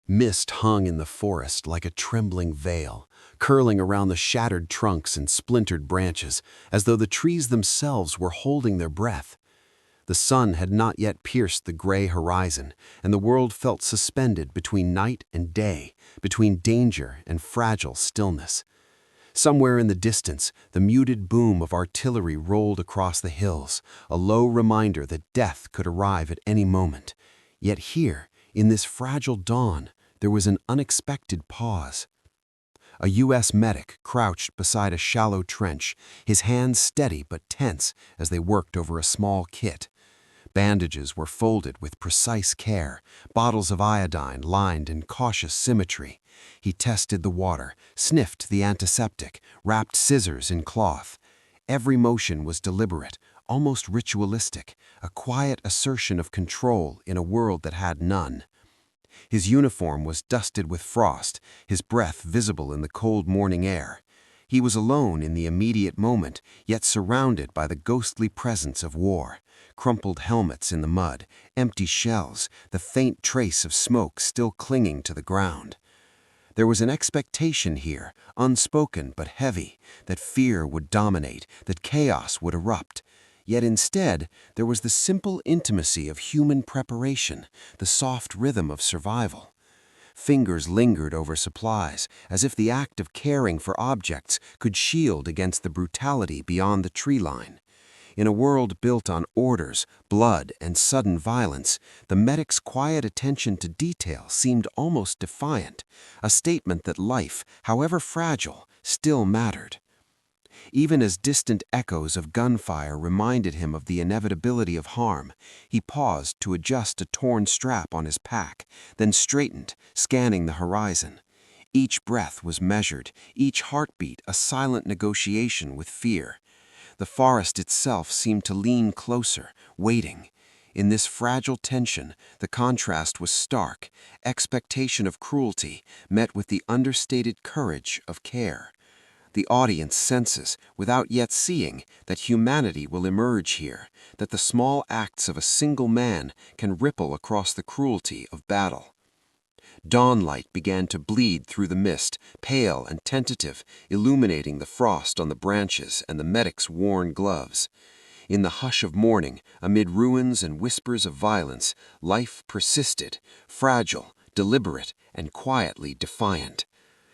Mist hung in the forest like a trembling veil, curling around the shattered trunks and splintered branches, as though the trees themselves were holding their breath. The sun had not yet pierced the gray horizon, and the world felt suspended between night and day, between danger and fragile stillness. Somewhere in the distance, the muted boom of artillery rolled across the hills, a low reminder that death could arrive at any moment. Yet here, in this fragile dawn, there was an unexpected pause. A U.S. medic crouched beside a shallow trench, his hands steady but tense as they worked over a small kit. Bandages were folded with precise care, bottles of iodine lined in cautious symmetry. He tested the water, sniffed the antiseptic, wrapped scissors in cloth. Every motion was deliberate, almost ritualistic, a quiet assertion of control in a world that had none. His uniform was dusted with frost, his breath visible in the cold morning air. He was alone in the immediate moment, yet surrounded by the ghostly presence of war. Crumpled helmets in the mud, empty shells, the faint trace of smoke still clinging to the ground. There was an expectation here, unspoken but heavy, that fear would dominate, that chaos would erupt. Yet instead, there was the simple intimacy of human preparation, the soft rhythm of survival. Fingers lingered over supplies, as if the act of caring for objects could shield against the brutality beyond the tree line. In a world built on orders, blood, and sudden violence, the medic's quiet attention to detail seemed almost defiant, a statement that life, however fragile, still mattered. Even as distant echoes of gunfire reminded him of the inevitability of harm, he paused to adjust a torn strap on his pack, then straightened, scanning the horizon. Each breath was measured, each heartbeat a silent negotiation with fear. The forest itself seemed to lean closer, waiting. In this fragile tension, the contrast was stark, expectation of cruelty met with the understated courage of care. The audience senses, without yet seeing, that humanity will emerge here, that the small acts of a single man can ripple across the cruelty of battle. Dawnlight began to bleed through the mist, pale and tentative, illuminating the frost on the branches and the medic's worn gloves. In the hush of morning, amid ruins and whispers of violence, life persisted, fragile, deliberate, and quietly defiant.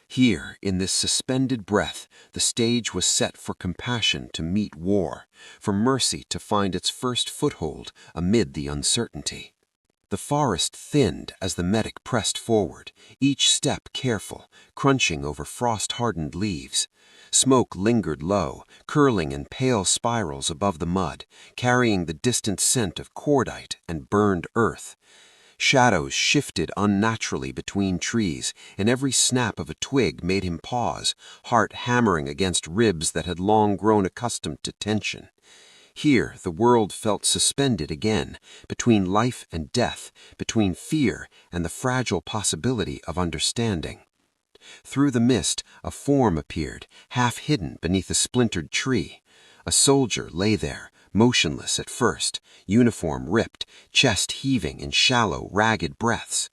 Here, in this suspended breath, the stage was set for compassion to meet war, for mercy to find its first foothold amid the uncertainty. The forest thinned as the medic pressed forward, each step careful, crunching over frost-hardened leaves. Smoke lingered low, curling in pale spirals above the mud, carrying the distant scent of cordite and burned earth. Shadows shifted unnaturally between trees, and every snap of a twig made him pause, heart hammering against ribs that had long grown accustomed to tension. Here the world felt suspended again, between life and death, between fear and the fragile possibility of understanding. Through the mist, a form appeared, half hidden beneath a splintered tree. A soldier lay there, motionless at first, uniform ripped, chest heaving in shallow, ragged breaths.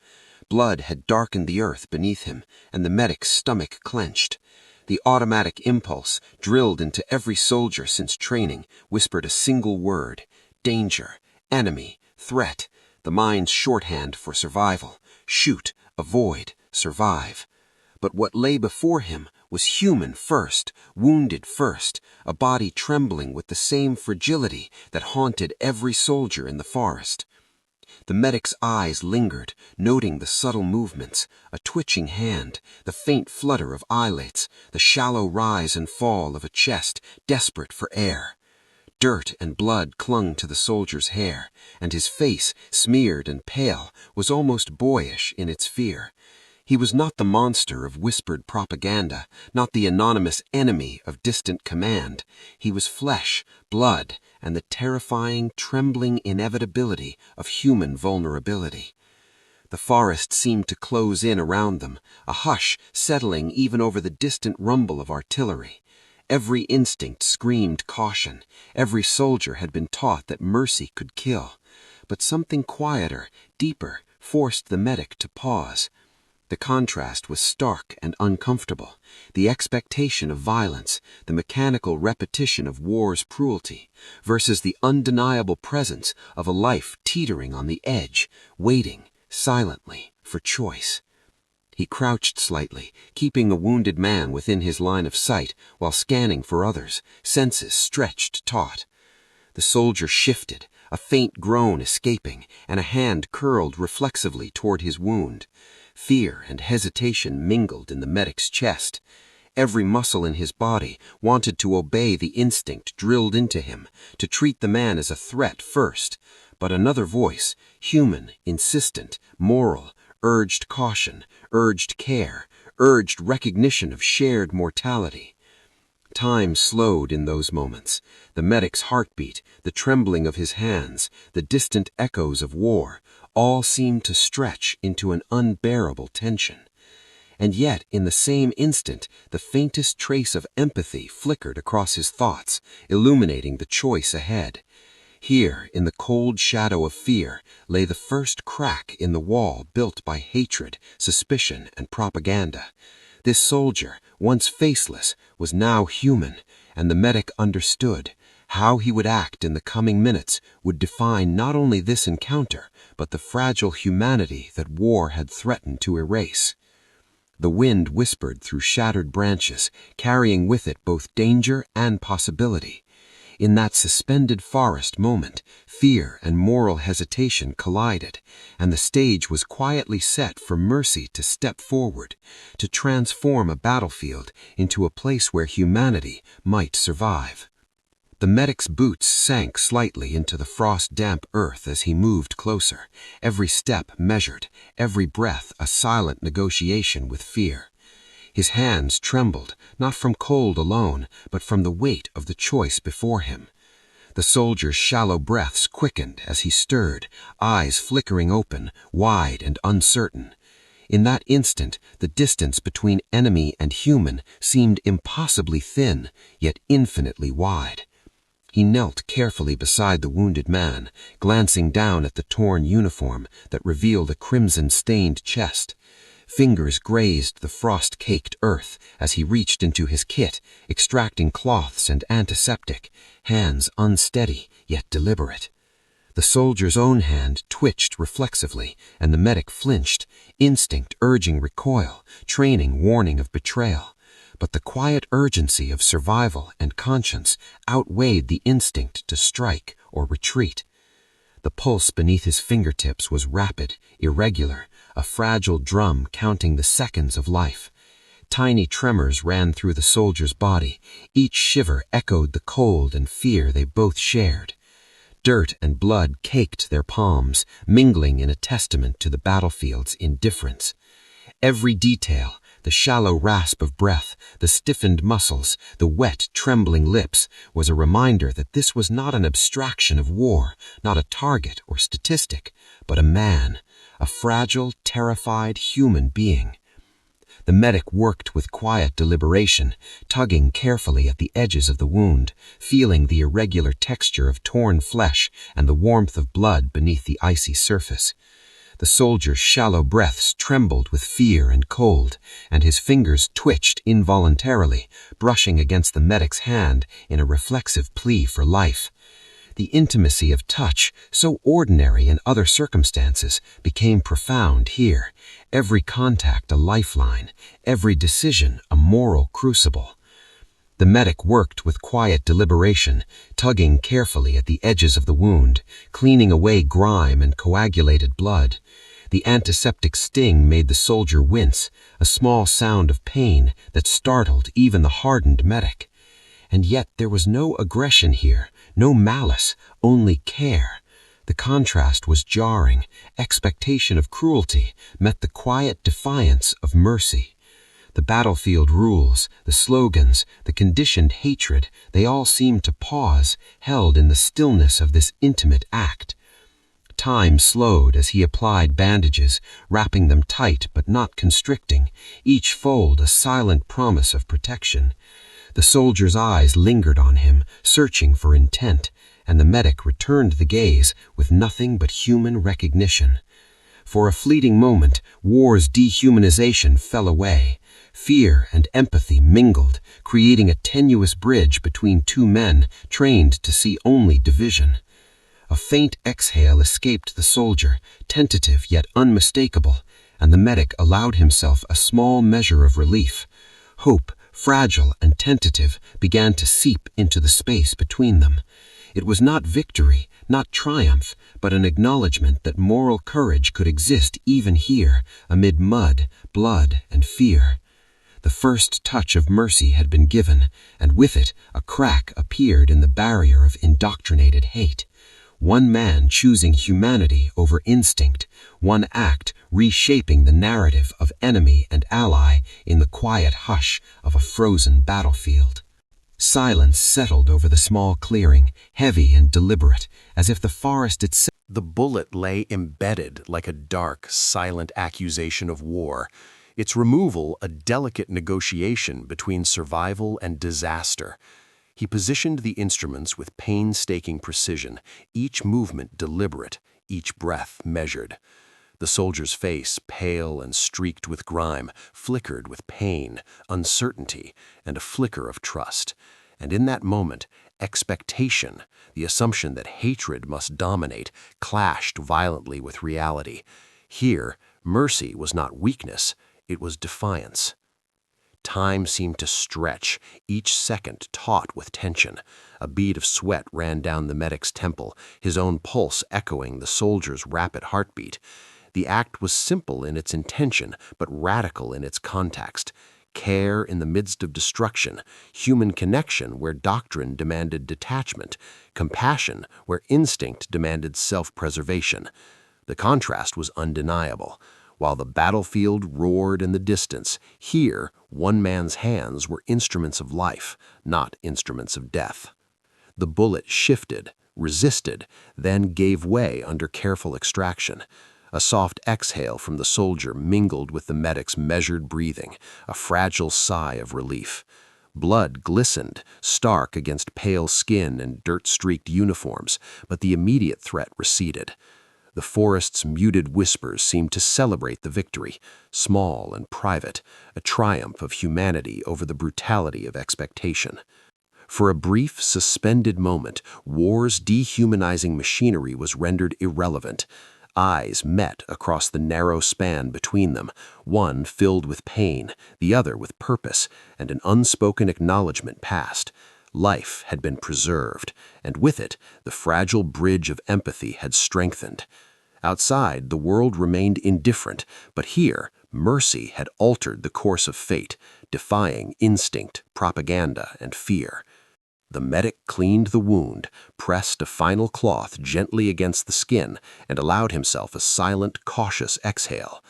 Blood had darkened the earth beneath him, and the medic's stomach clenched. The automatic impulse, drilled into every soldier since training, whispered a single word: danger, enemy, threat, the mind's shorthand for survival. Shoot, avoid, survive. But what lay before him was human first, wounded first, a body trembling with the same fragility that haunted every soldier in the forest. The medic's eyes lingered, noting the subtle movements, a twitching hand, the faint flutter of eyelids, the shallow rise and fall of a chest desperate for air. Dirt and blood clung to the soldier's hair, and his face, smeared and pale, was almost boyish in its fear. He was not the monster of whispered propaganda, not the anonymous enemy of distant command. He was flesh, blood, and the terrifying, trembling inevitability of human vulnerability. The forest seemed to close in around them, a hush settling even over the distant rumble of artillery. Every instinct screamed caution. Every soldier had been taught that mercy could kill. But something quieter, deeper, forced the medic to pause. The contrast was stark and uncomfortable. The expectation of violence, the mechanical repetition of war's cruelty, versus the undeniable presence of a life teetering on the edge, waiting, silently, for choice. He crouched slightly, keeping the wounded man within his line of sight while scanning for others, senses stretched taut. The soldier shifted, a faint groan escaping, and a hand curled reflexively toward his wound. Fear and hesitation mingled in the medic's chest. Every muscle in his body wanted to obey the instinct drilled into him, to treat the man as a threat first. But another voice, human, insistent, moral, urged caution, urged care, urged recognition of shared mortality. Time slowed in those moments. The medic's heartbeat, the trembling of his hands, the distant echoes of war, all seemed to stretch into an unbearable tension. And yet, in the same instant, the faintest trace of empathy flickered across his thoughts, illuminating the choice ahead. Here, in the cold shadow of fear, lay the first crack in the wall built by hatred, suspicion, and propaganda. This soldier, once faceless, was now human, and the medic understood. How he would act in the coming minutes would define not only this encounter, but the fragile humanity that war had threatened to erase. The wind whispered through shattered branches, carrying with it both danger and possibility. In that suspended forest moment, fear and moral hesitation collided, and the stage was quietly set for mercy to step forward, to transform a battlefield into a place where humanity might survive. The medic's boots sank slightly into the frost-damp earth as he moved closer, every step measured, every breath a silent negotiation with fear. His hands trembled, not from cold alone, but from the weight of the choice before him. The soldier's shallow breaths quickened as he stirred, eyes flickering open, wide and uncertain. In that instant, the distance between enemy and human seemed impossibly thin, yet infinitely wide. He knelt carefully beside the wounded man, glancing down at the torn uniform that revealed a crimson-stained chest. Fingers grazed the frost-caked earth as he reached into his kit, extracting cloths and antiseptic, hands unsteady yet deliberate. The soldier's own hand twitched reflexively, and the medic flinched, instinct urging recoil, training warning of betrayal. But the quiet urgency of survival and conscience outweighed the instinct to strike or retreat. The pulse beneath his fingertips was rapid, irregular, a fragile drum counting the seconds of life. Tiny tremors ran through the soldier's body. Each shiver echoed the cold and fear they both shared. Dirt and blood caked their palms, mingling in a testament to the battlefield's indifference. Every detail, the shallow rasp of breath, the stiffened muscles, the wet, trembling lips, was a reminder that this was not an abstraction of war, not a target or statistic, but a man, a fragile, terrified human being. The medic worked with quiet deliberation, tugging carefully at the edges of the wound, feeling the irregular texture of torn flesh and the warmth of blood beneath the icy surface. The soldier's shallow breaths trembled with fear and cold, and his fingers twitched involuntarily, brushing against the medic's hand in a reflexive plea for life. The intimacy of touch, so ordinary in other circumstances, became profound here, every contact a lifeline, every decision a moral crucible. The medic worked with quiet deliberation, tugging carefully at the edges of the wound, cleaning away grime and coagulated blood. The antiseptic sting made the soldier wince, a small sound of pain that startled even the hardened medic. And yet there was no aggression here, no malice, only care. The contrast was jarring. Expectation of cruelty met the quiet defiance of mercy. The battlefield rules, the slogans, the conditioned hatred, they all seemed to pause, held in the stillness of this intimate act. Time slowed as he applied bandages, wrapping them tight but not constricting, each fold a silent promise of protection. The soldier's eyes lingered on him, searching for intent, and the medic returned the gaze with nothing but human recognition. For a fleeting moment, war's dehumanization fell away. Fear and empathy mingled, creating a tenuous bridge between two men trained to see only division. A faint exhale escaped the soldier, tentative yet unmistakable, and the medic allowed himself a small measure of relief. Hope, fragile and tentative, began to seep into the space between them. It was not victory, not triumph, but an acknowledgement that moral courage could exist even here, amid mud, blood, and fear. The first touch of mercy had been given, and with it a crack appeared in the barrier of indoctrinated hate. One man choosing humanity over instinct, one act reshaping the narrative of enemy and ally in the quiet hush of a frozen battlefield. Silence settled over the small clearing, heavy and deliberate, as if the forest itself. The bullet lay embedded like a dark, silent accusation of war, its removal a delicate negotiation between survival and disaster. He positioned the instruments with painstaking precision, each movement deliberate, each breath measured. The soldier's face, pale and streaked with grime, flickered with pain, uncertainty, and a flicker of trust. And in that moment, expectation, the assumption that hatred must dominate, clashed violently with reality. Here, mercy was not weakness, it was defiance. Time seemed to stretch, each second taut with tension. A bead of sweat ran down the medic's temple, his own pulse echoing the soldier's rapid heartbeat. The act was simple in its intention, but radical in its context. Care in the midst of destruction, human connection where doctrine demanded detachment, compassion where instinct demanded self-preservation. The contrast was undeniable. While the battlefield roared in the distance, here one man's hands were instruments of life, not instruments of death. The bullet shifted, resisted, then gave way under careful extraction. A soft exhale from the soldier mingled with the medic's measured breathing, a fragile sigh of relief. Blood glistened, stark against pale skin and dirt-streaked uniforms, but the immediate threat receded. The forest's muted whispers seemed to celebrate the victory, small and private, a triumph of humanity over the brutality of expectation. For a brief, suspended moment, war's dehumanizing machinery was rendered irrelevant. Eyes met across the narrow span between them, one filled with pain, the other with purpose, and an unspoken acknowledgement passed. Life had been preserved, and with it, the fragile bridge of empathy had strengthened. Outside, the world remained indifferent, but here, mercy had altered the course of fate, defying instinct, propaganda, and fear. The medic cleaned the wound, pressed a final cloth gently against the skin, and allowed himself a silent, cautious exhale.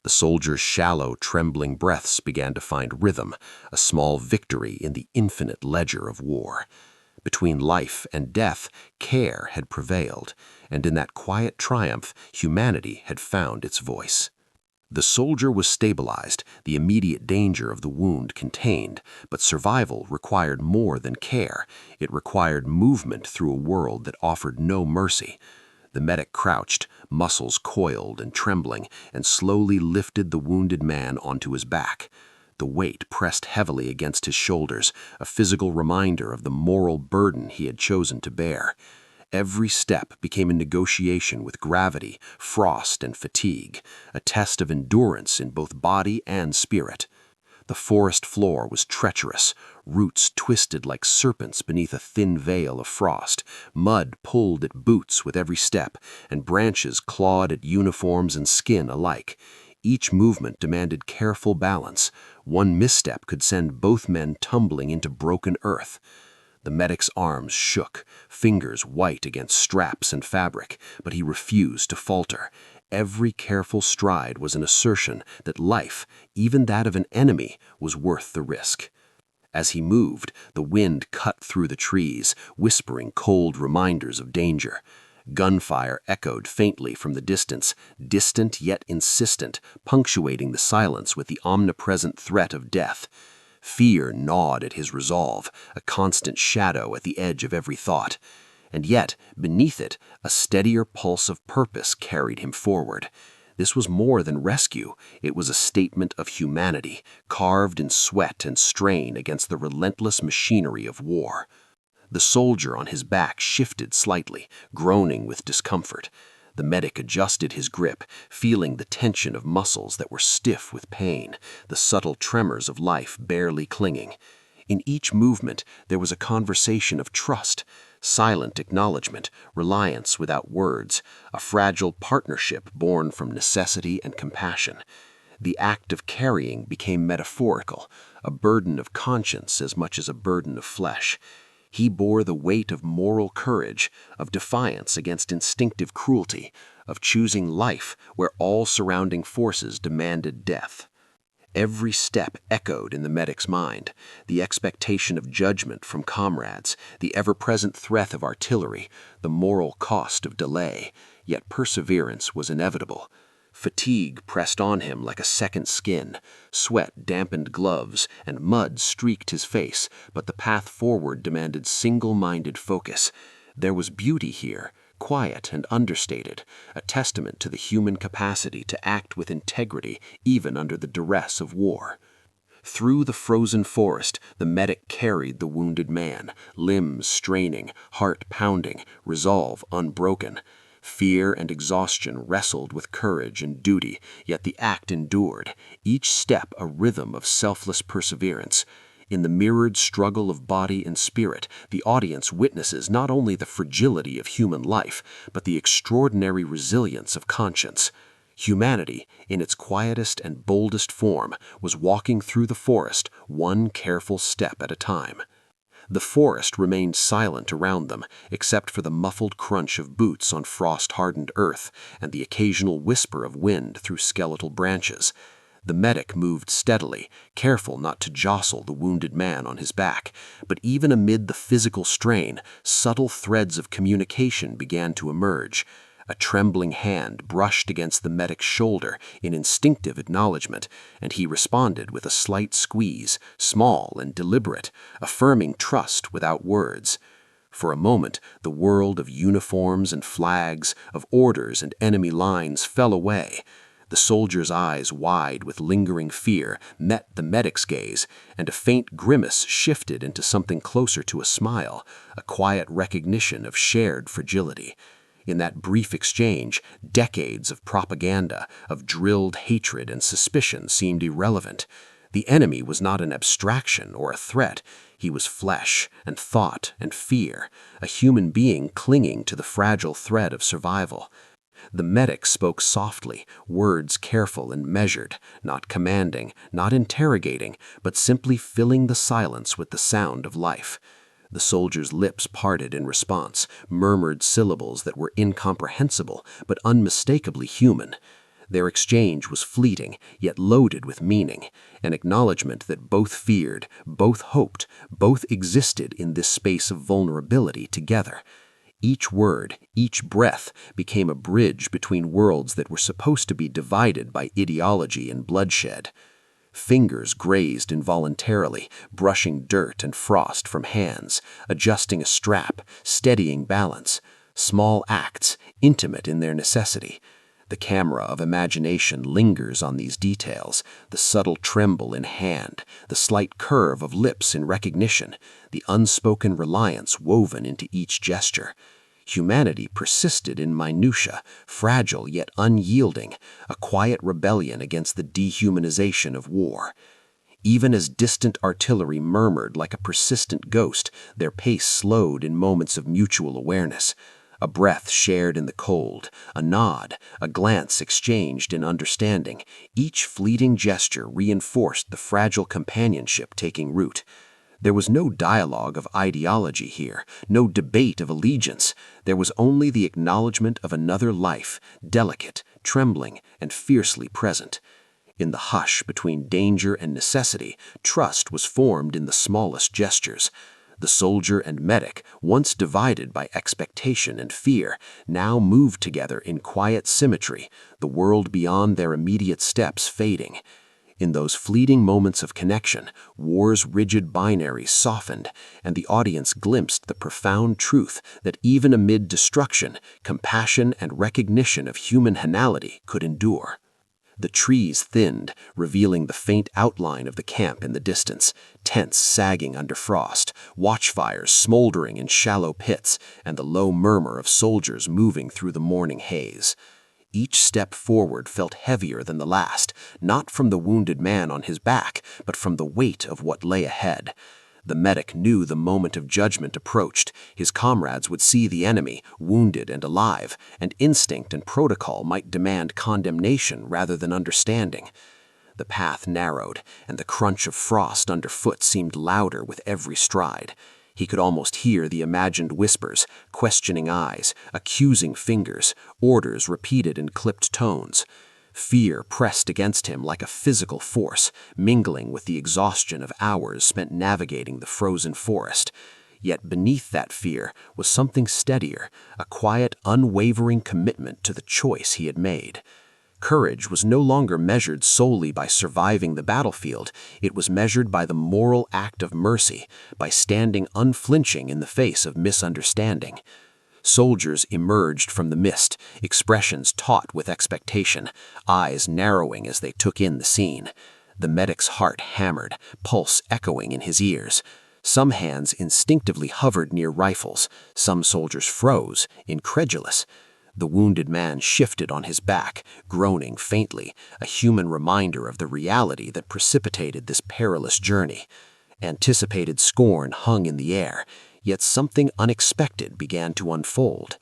The soldier's shallow, trembling breaths began to find rhythm, a small victory in the infinite ledger of war. Between life and death, care had prevailed, and in that quiet triumph, humanity had found its voice. The soldier was stabilized, the immediate danger of the wound contained, but survival required more than care. It required movement through a world that offered no mercy. The medic crouched, muscles coiled and trembling, and slowly lifted the wounded man onto his back. The weight pressed heavily against his shoulders, a physical reminder of the moral burden he had chosen to bear. Every step became a negotiation with gravity, frost, and fatigue, a test of endurance in both body and spirit. The forest floor was treacherous, roots twisted like serpents beneath a thin veil of frost, mud pulled at boots with every step, and branches clawed at uniforms and skin alike. Each movement demanded careful balance. One misstep could send both men tumbling into broken earth. The medic's arms shook, fingers white against straps and fabric, but he refused to falter. Every careful stride was an assertion that life, even that of an enemy, was worth the risk. As he moved, the wind cut through the trees, whispering cold reminders of danger. Gunfire echoed faintly from the distance, distant yet insistent, punctuating the silence with the omnipresent threat of death. Fear gnawed at his resolve, a constant shadow at the edge of every thought. And yet, beneath it, a steadier pulse of purpose carried him forward. This was more than rescue. It was a statement of humanity, carved in sweat and strain against the relentless machinery of war. The soldier on his back shifted slightly, groaning with discomfort. The medic adjusted his grip, feeling the tension of muscles that were stiff with pain, the subtle tremors of life barely clinging. In each movement, there was a conversation of trust, silent acknowledgement, reliance without words, a fragile partnership born from necessity and compassion. The act of carrying became metaphorical, a burden of conscience as much as a burden of flesh. He bore the weight of moral courage, of defiance against instinctive cruelty, of choosing life where all surrounding forces demanded death. Every step echoed in the medic's mind, the expectation of judgment from comrades, the ever-present threat of artillery, the moral cost of delay, yet perseverance was inevitable. Fatigue pressed on him like a second skin, sweat dampened gloves, and mud streaked his face, but the path forward demanded single-minded focus. There was beauty here, quiet and understated, a testament to the human capacity to act with integrity even under the duress of war. Through the frozen forest, the medic carried the wounded man, limbs straining, heart pounding, resolve unbroken. Fear and exhaustion wrestled with courage and duty, yet the act endured, each step a rhythm of selfless perseverance. In the mirrored struggle of body and spirit, the audience witnesses not only the fragility of human life, but the extraordinary resilience of conscience. Humanity, in its quietest and boldest form, was walking through the forest, one careful step at a time. The forest remained silent around them, except for the muffled crunch of boots on frost-hardened earth and the occasional whisper of wind through skeletal branches. The medic moved steadily, careful not to jostle the wounded man on his back, but even amid the physical strain, subtle threads of communication began to emerge. A trembling hand brushed against the medic's shoulder in instinctive acknowledgement, and he responded with a slight squeeze, small and deliberate, affirming trust without words. For a moment, the world of uniforms and flags, of orders and enemy lines fell away. The soldier's eyes, wide with lingering fear, met the medic's gaze, and a faint grimace shifted into something closer to a smile, a quiet recognition of shared fragility. In that brief exchange, decades of propaganda, of drilled hatred and suspicion seemed irrelevant. The enemy was not an abstraction or a threat. He was flesh and thought and fear, a human being clinging to the fragile thread of survival. The medic spoke softly, words careful and measured, not commanding, not interrogating, but simply filling the silence with the sound of life. The soldier's lips parted in response, murmured syllables that were incomprehensible but unmistakably human. Their exchange was fleeting, yet loaded with meaning, an acknowledgement that both feared, both hoped, both existed in this space of vulnerability together. Each word, each breath, became a bridge between worlds that were supposed to be divided by ideology and bloodshed. Fingers grazed involuntarily, brushing dirt and frost from hands, adjusting a strap, steadying balance. Small acts, intimate in their necessity. The camera of imagination lingers on these details, the subtle tremble in hand, the slight curve of lips in recognition, the unspoken reliance woven into each gesture. Humanity persisted in minutia, fragile yet unyielding, a quiet rebellion against the dehumanization of war. Even as distant artillery murmured like a persistent ghost, their pace slowed in moments of mutual awareness. A breath shared in the cold, a nod, a glance exchanged in understanding. Each fleeting gesture reinforced the fragile companionship taking root. There was no dialogue of ideology here, no debate of allegiance. There was only the acknowledgement of another life, delicate, trembling, and fiercely present. In the hush between danger and necessity, trust was formed in the smallest gestures. The soldier and medic, once divided by expectation and fear, now moved together in quiet symmetry, the world beyond their immediate steps fading. In those fleeting moments of connection, war's rigid binaries softened, and the audience glimpsed the profound truth that even amid destruction, compassion and recognition of human finality could endure. The trees thinned, revealing the faint outline of the camp in the distance, tents sagging under frost, watchfires smoldering in shallow pits, and the low murmur of soldiers moving through the morning haze. Each step forward felt heavier than the last, not from the wounded man on his back, but from the weight of what lay ahead. The medic knew the moment of judgment approached. His comrades would see the enemy, wounded and alive, and instinct and protocol might demand condemnation rather than understanding. The path narrowed, and the crunch of frost underfoot seemed louder with every stride. He could almost hear the imagined whispers, questioning eyes, accusing fingers, orders repeated in clipped tones. Fear pressed against him like a physical force, mingling with the exhaustion of hours spent navigating the frozen forest. Yet beneath that fear was something steadier, a quiet, unwavering commitment to the choice he had made. Courage was no longer measured solely by surviving the battlefield. It was measured by the moral act of mercy, by standing unflinching in the face of misunderstanding. Soldiers emerged from the mist, expressions taut with expectation, eyes narrowing as they took in the scene. The medic's heart hammered, pulse echoing in his ears. Some hands instinctively hovered near rifles, some soldiers froze, incredulous. The wounded man shifted on his back, groaning faintly, a human reminder of the reality that precipitated this perilous journey. Anticipated scorn hung in the air, yet something unexpected began to unfold.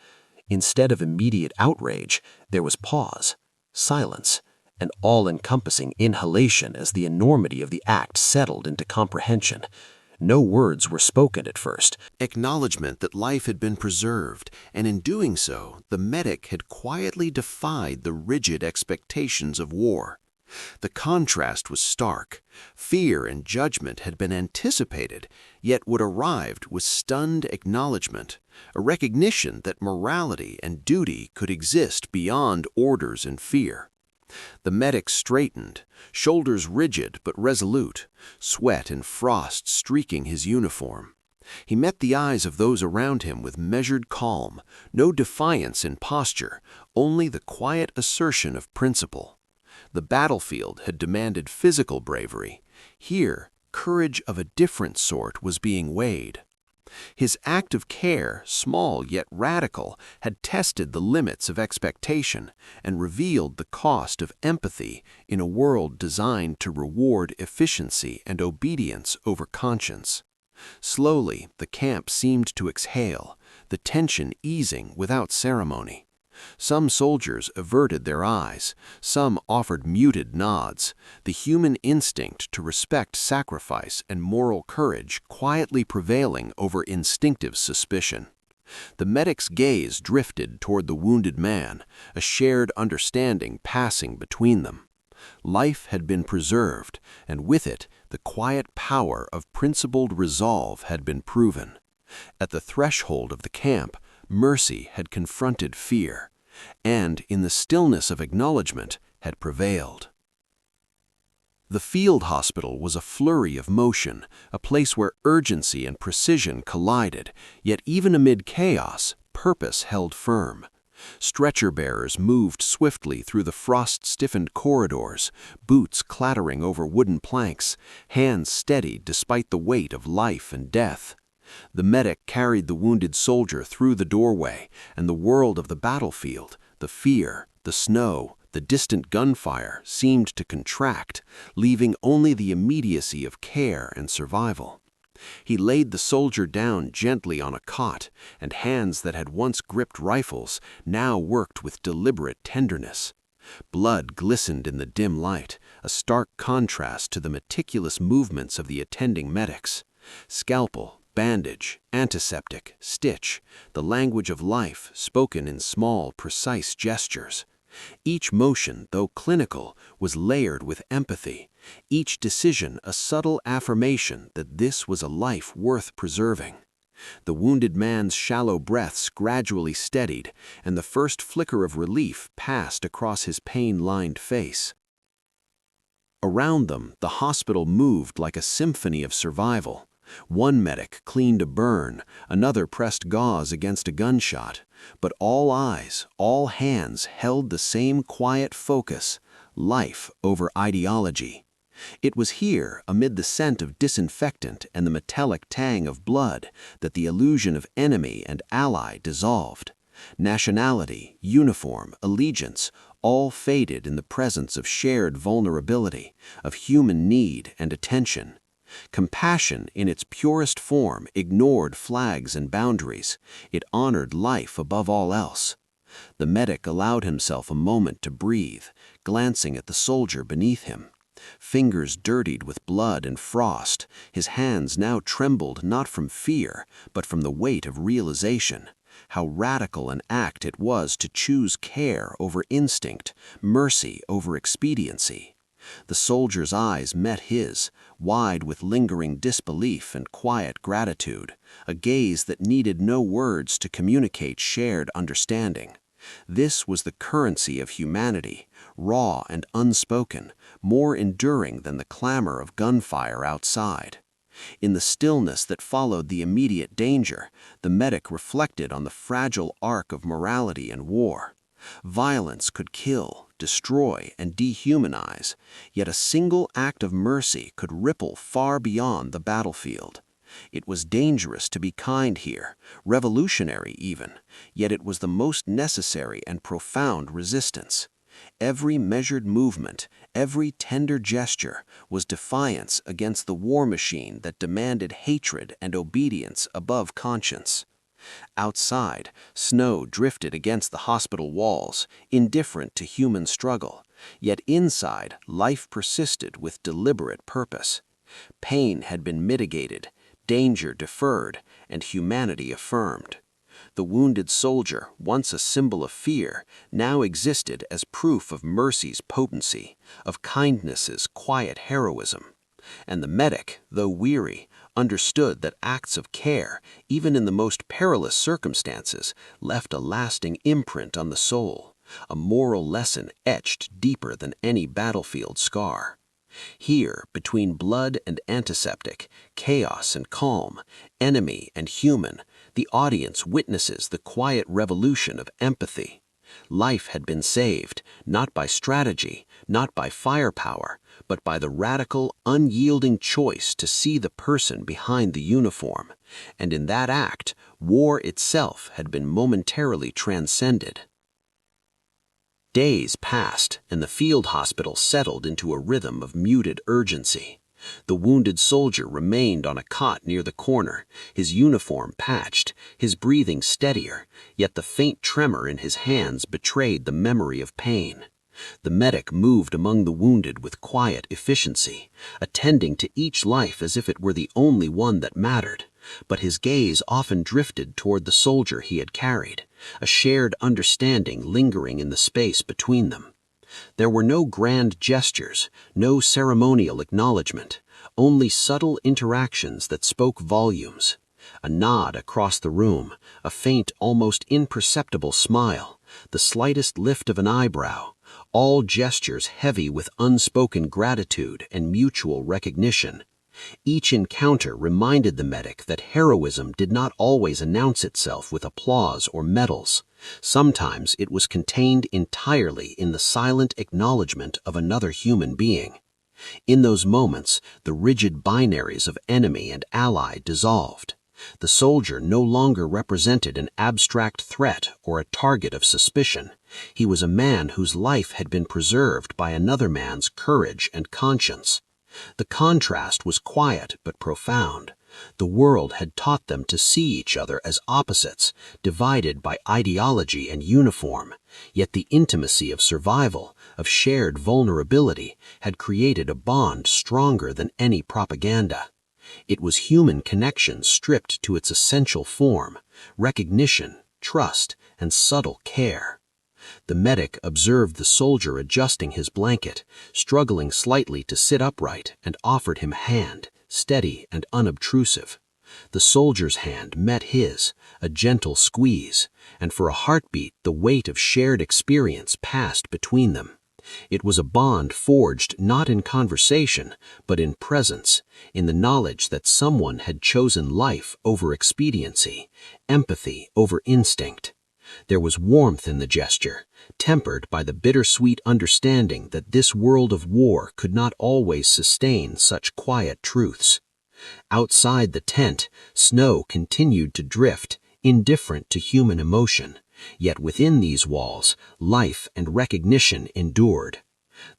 Instead of immediate outrage, there was pause, silence, an all-encompassing inhalation as the enormity of the act settled into comprehension. No words were spoken at first. Acknowledgement that life had been preserved, and in doing so, the medic had quietly defied the rigid expectations of war. The contrast was stark. Fear and judgment had been anticipated, yet what arrived was stunned acknowledgement, a recognition that morality and duty could exist beyond orders and fear. The medic straightened, shoulders rigid but resolute, sweat and frost streaking his uniform. He met the eyes of those around him with measured calm, no defiance in posture, only the quiet assertion of principle. The battlefield had demanded physical bravery. Here, courage of a different sort was being weighed. His act of care, small yet radical, had tested the limits of expectation and revealed the cost of empathy in a world designed to reward efficiency and obedience over conscience. Slowly, the camp seemed to exhale, the tension easing without ceremony. Some soldiers averted their eyes, some offered muted nods, the human instinct to respect sacrifice and moral courage quietly prevailing over instinctive suspicion. The medic's gaze drifted toward the wounded man, a shared understanding passing between them. Life had been preserved, and with it, the quiet power of principled resolve had been proven. At the threshold of the camp, mercy had confronted fear, and in the stillness of acknowledgement had prevailed. The field hospital was a flurry of motion, a place where urgency and precision collided, yet even amid chaos, purpose held firm. Stretcher bearers moved swiftly through the frost-stiffened corridors, boots clattering over wooden planks, hands steady despite the weight of life and death. The medic carried the wounded soldier through the doorway, and the world of the battlefield, the fear, the snow, the distant gunfire seemed to contract, leaving only the immediacy of care and survival. He laid the soldier down gently on a cot, and hands that had once gripped rifles now worked with deliberate tenderness. Blood glistened in the dim light, a stark contrast to the meticulous movements of the attending medics. Scalpel, bandage, antiseptic, stitch, the language of life spoken in small, precise gestures. Each motion, though clinical, was layered with empathy, each decision a subtle affirmation that this was a life worth preserving. The wounded man's shallow breaths gradually steadied, and the first flicker of relief passed across his pain-lined face. Around them, the hospital moved like a symphony of survival. One medic cleaned a burn, another pressed gauze against a gunshot, but all eyes, all hands held the same quiet focus: life over ideology. It was here, amid the scent of disinfectant and the metallic tang of blood, that the illusion of enemy and ally dissolved. Nationality, uniform, allegiance, all faded in the presence of shared vulnerability, of human need and attention. Compassion, in its purest form, ignored flags and boundaries. It honored life above all else. The medic allowed himself a moment to breathe, glancing at the soldier beneath him. Fingers dirtied with blood and frost, his hands now trembled not from fear, but from the weight of realization. How radical an act it was to choose care over instinct, mercy over expediency. The soldier's eyes met his, wide with lingering disbelief and quiet gratitude, a gaze that needed no words to communicate shared understanding. This was the currency of humanity, raw and unspoken, more enduring than the clamor of gunfire outside. In the stillness that followed the immediate danger, the medic reflected on the fragile arc of morality and war. Violence could kill, destroy, and dehumanize, yet a single act of mercy could ripple far beyond the battlefield. It was dangerous to be kind here, revolutionary even, yet it was the most necessary and profound resistance. Every measured movement, every tender gesture, was defiance against the war machine that demanded hatred and obedience above conscience. Outside, snow drifted against the hospital walls, indifferent to human struggle, yet inside, life persisted with deliberate purpose. Pain had been mitigated, danger deferred, and humanity affirmed. The wounded soldier, once a symbol of fear, now existed as proof of mercy's potency, of kindness's quiet heroism. And the medic, though weary, understood that acts of care, even in the most perilous circumstances, left a lasting imprint on the soul, a moral lesson etched deeper than any battlefield scar. Here, between blood and antiseptic, chaos and calm, enemy and human, the audience witnesses the quiet revolution of empathy. Life had been saved, not by strategy, not by firepower, but by the radical, unyielding choice to see the person behind the uniform, and in that act, war itself had been momentarily transcended. Days passed, and the field hospital settled into a rhythm of muted urgency. The wounded soldier remained on a cot near the corner, his uniform patched, his breathing steadier, yet the faint tremor in his hands betrayed the memory of pain. The medic moved among the wounded with quiet efficiency, attending to each life as if it were the only one that mattered, but his gaze often drifted toward the soldier he had carried, a shared understanding lingering in the space between them. There were no grand gestures, no ceremonial acknowledgement, only subtle interactions that spoke volumes. A nod across the room, a faint, almost imperceptible smile, the slightest lift of an eyebrow, all gestures heavy with unspoken gratitude and mutual recognition. Each encounter reminded the medic that heroism did not always announce itself with applause or medals. Sometimes it was contained entirely in the silent acknowledgement of another human being. In those moments, the rigid binaries of enemy and ally dissolved. The soldier no longer represented an abstract threat or a target of suspicion. He was a man whose life had been preserved by another man's courage and conscience. The contrast was quiet but profound. The world had taught them to see each other as opposites, divided by ideology and uniform, yet the intimacy of survival, of shared vulnerability, had created a bond stronger than any propaganda. It was human connection stripped to its essential form: recognition, trust, and subtle care. The medic observed the soldier adjusting his blanket, struggling slightly to sit upright, and offered him a hand, steady and unobtrusive. The soldier's hand met his, a gentle squeeze, and for a heartbeat the weight of shared experience passed between them. It was a bond forged not in conversation, but in presence, in the knowledge that someone had chosen life over expediency, empathy over instinct. There was warmth in the gesture, tempered by the bittersweet understanding that this world of war could not always sustain such quiet truths. Outside the tent, snow continued to drift, indifferent to human emotion. Yet within these walls, life and recognition endured.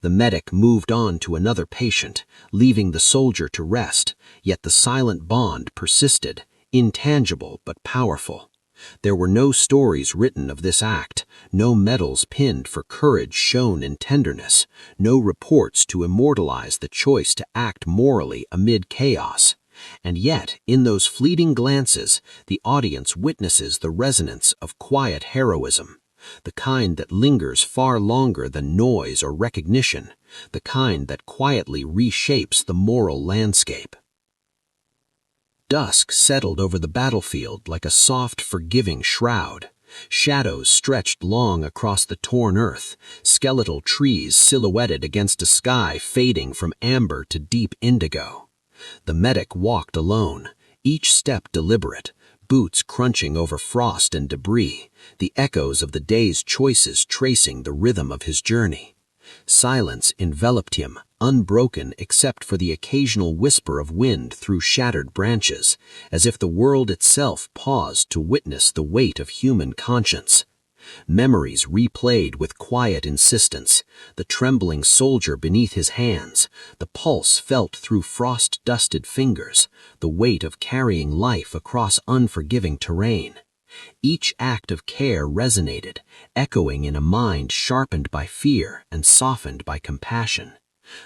The medic moved on to another patient, leaving the soldier to rest, yet the silent bond persisted, intangible but powerful. There were no stories written of this act, no medals pinned for courage shown in tenderness, no reports to immortalize the choice to act morally amid chaos. And yet, in those fleeting glances, the audience witnesses the resonance of quiet heroism, the kind that lingers far longer than noise or recognition, the kind that quietly reshapes the moral landscape. Dusk settled over the battlefield like a soft, forgiving shroud. Shadows stretched long across the torn earth, skeletal trees silhouetted against a sky fading from amber to deep indigo. The medic walked alone, each step deliberate, boots crunching over frost and debris, the echoes of the day's choices tracing the rhythm of his journey. Silence enveloped him, unbroken except for the occasional whisper of wind through shattered branches, as if the world itself paused to witness the weight of human conscience. Memories replayed with quiet insistence, the trembling soldier beneath his hands, the pulse felt through frost-dusted fingers, the weight of carrying life across unforgiving terrain. Each act of care resonated, echoing in a mind sharpened by fear and softened by compassion.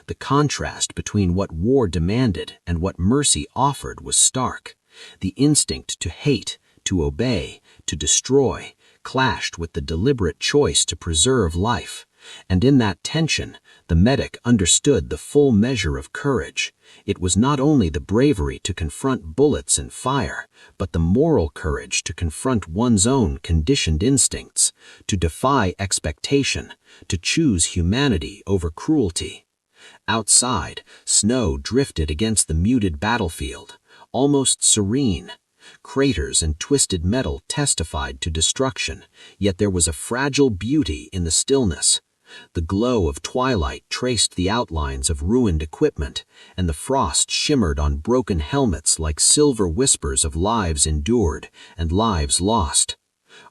The contrast between what war demanded and what mercy offered was stark. The instinct to hate, to obey, to destroy, clashed with the deliberate choice to preserve life. And in that tension, the medic understood the full measure of courage. It was not only the bravery to confront bullets and fire, but the moral courage to confront one's own conditioned instincts, to defy expectation, to choose humanity over cruelty. Outside, snow drifted against the muted battlefield, almost serene. Craters and twisted metal testified to destruction, yet there was a fragile beauty in the stillness. The glow of twilight traced the outlines of ruined equipment, and the frost shimmered on broken helmets like silver whispers of lives endured and lives lost.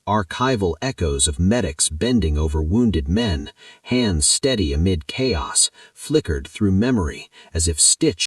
Archival echoes of medics bending over wounded men, hands steady amid chaos, flickered through memory as if stitched